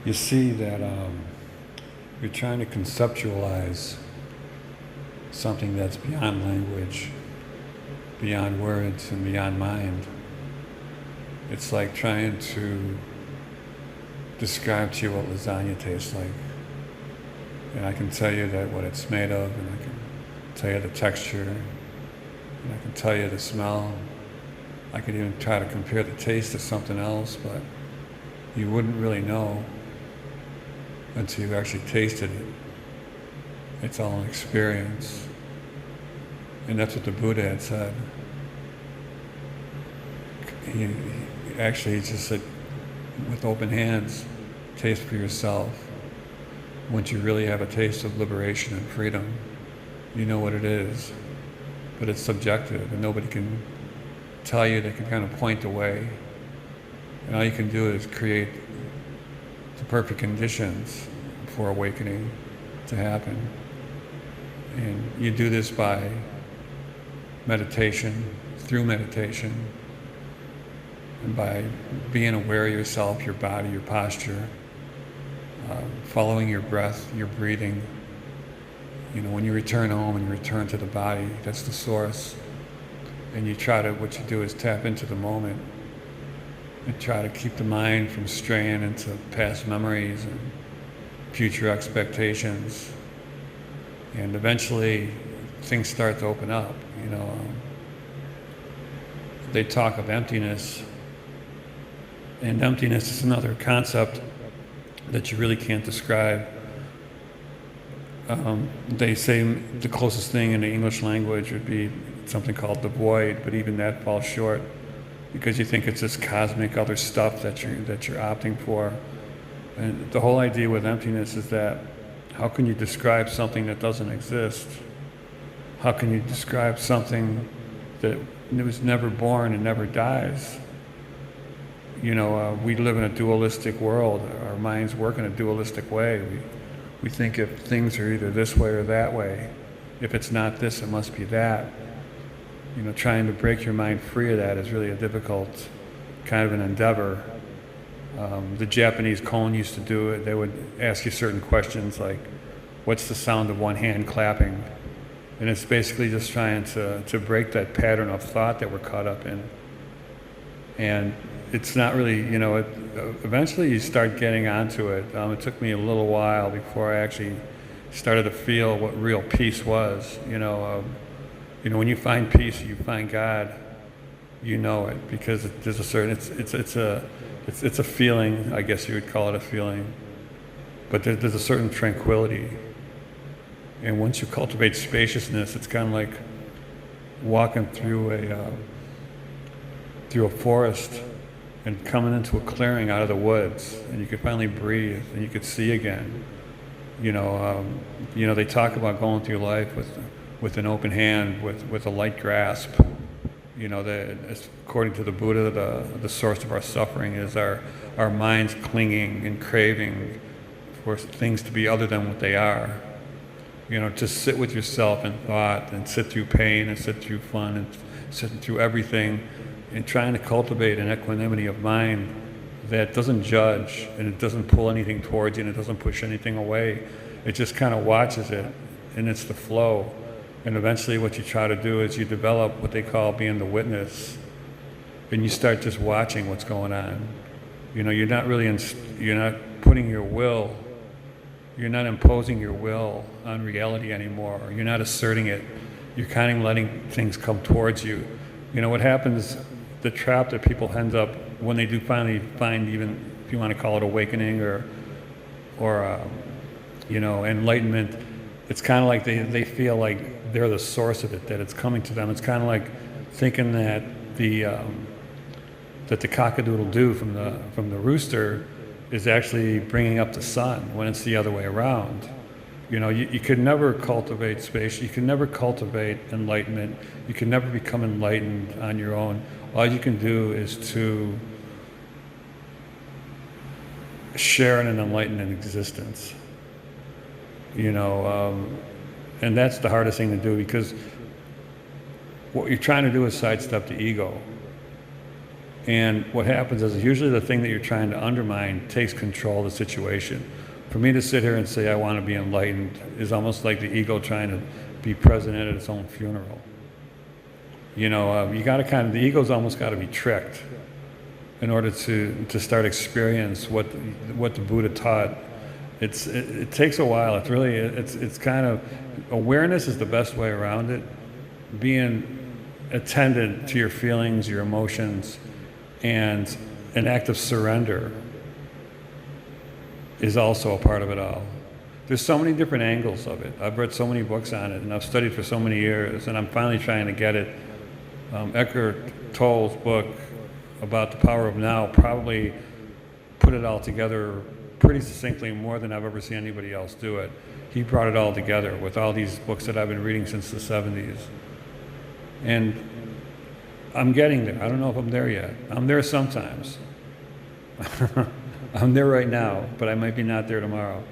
you see that you're trying to conceptualize something that's beyond language, beyond words, and beyond mind. It's like trying to describe to you what lasagna tastes like. And I can tell you that what it's made of, and I can tell you the texture, and I can tell you the smell. I could even try to compare the taste to something else, but you wouldn't really know until you actually tasted it. It's all an experience. And that's what the Buddha had said. He just said, with open hands, taste for yourself. Once you really have a taste of liberation and freedom, you know what it is. But it's subjective, and nobody can tell you. They can kind of point the way. And all you can do is create the perfect conditions for awakening to happen. And you do this by meditation, through meditation, and by being aware of yourself, your body, your posture, following your breath, your breathing. You know, when you return home and you return to the body, that's the source. And what you do is tap into the moment and try to keep the mind from straying into past memories and future expectations. And eventually, things start to open up. You know, they talk of emptiness, and emptiness is another concept that you really can't describe. They say the closest thing in the English language would be something called the void, but even that falls short because you think it's this cosmic other stuff that you're opting for. And the whole idea with emptiness is that how can you describe something that doesn't exist? How can you describe something that was never born and never dies? You know, we live in a dualistic world. Our minds work in a dualistic way. We think if things are either this way or that way. If it's not this, it must be that. You know, trying to break your mind free of that is really a difficult kind of an endeavor. The Japanese koan used to do it. They would ask you certain questions like, what's the sound of one hand clapping? And it's basically just trying to break that pattern of thought that we're caught up in. And it's not really, you know, eventually you start getting onto it. It took me a little while before I actually started to feel what real peace was. You know, when you find peace, you find God. You know it because there's a certain. It's a feeling. I guess you would call it a feeling. But there's a certain tranquility. And once you cultivate spaciousness, it's kind of like walking through a forest and coming into a clearing out of the woods, and you could finally breathe and you could see again. You know, they talk about going through life with an open hand, with a light grasp. You know, according to the Buddha, the source of our suffering is our minds clinging and craving for things to be other than what they are. You know, to sit with yourself in thought and sit through pain and sit through fun and sit through everything, and trying to cultivate an equanimity of mind that doesn't judge and it doesn't pull anything towards you and it doesn't push anything away. It just kind of watches it, and it's the flow. And eventually what you try to do is you develop what they call being the witness, and you start just watching what's going on. You know, you're not putting your will, you're not imposing your will on reality anymore. You're not asserting it. You're kind of letting things come towards you. You know, what happens, the trap that people end up when they do finally find, even if you want to call it awakening or enlightenment, it's kind of like they feel like they're the source of it, that it's coming to them. It's kind of like thinking that the cock-a-doodle-doo from the rooster is actually bringing up the sun when it's the other way around. You know, you could never cultivate space. You can never cultivate enlightenment. You can never become enlightened on your own. All you can do is to share in an enlightened existence. You know, and that's the hardest thing to do, because what you're trying to do is sidestep the ego. And what happens is usually the thing that you're trying to undermine takes control of the situation. For me to sit here and say I want to be enlightened is almost like the ego trying to be president at its own funeral. You know, you got to the ego's almost got to be tricked in order to start experience what the Buddha taught. It takes a while. It's kind of, awareness is the best way around it. Being attendant to your feelings, your emotions, and an act of surrender is also a part of it all. There's so many different angles of it. I've read so many books on it, and I've studied for so many years, and I'm finally trying to get it. Eckhart Tolle's book about the power of now probably put it all together pretty succinctly, more than I've ever seen anybody else do it. He brought it all together with all these books that I've been reading since the 70s. And I'm getting there. I don't know if I'm there yet. I'm there sometimes. I'm there right now, but I might be not there tomorrow.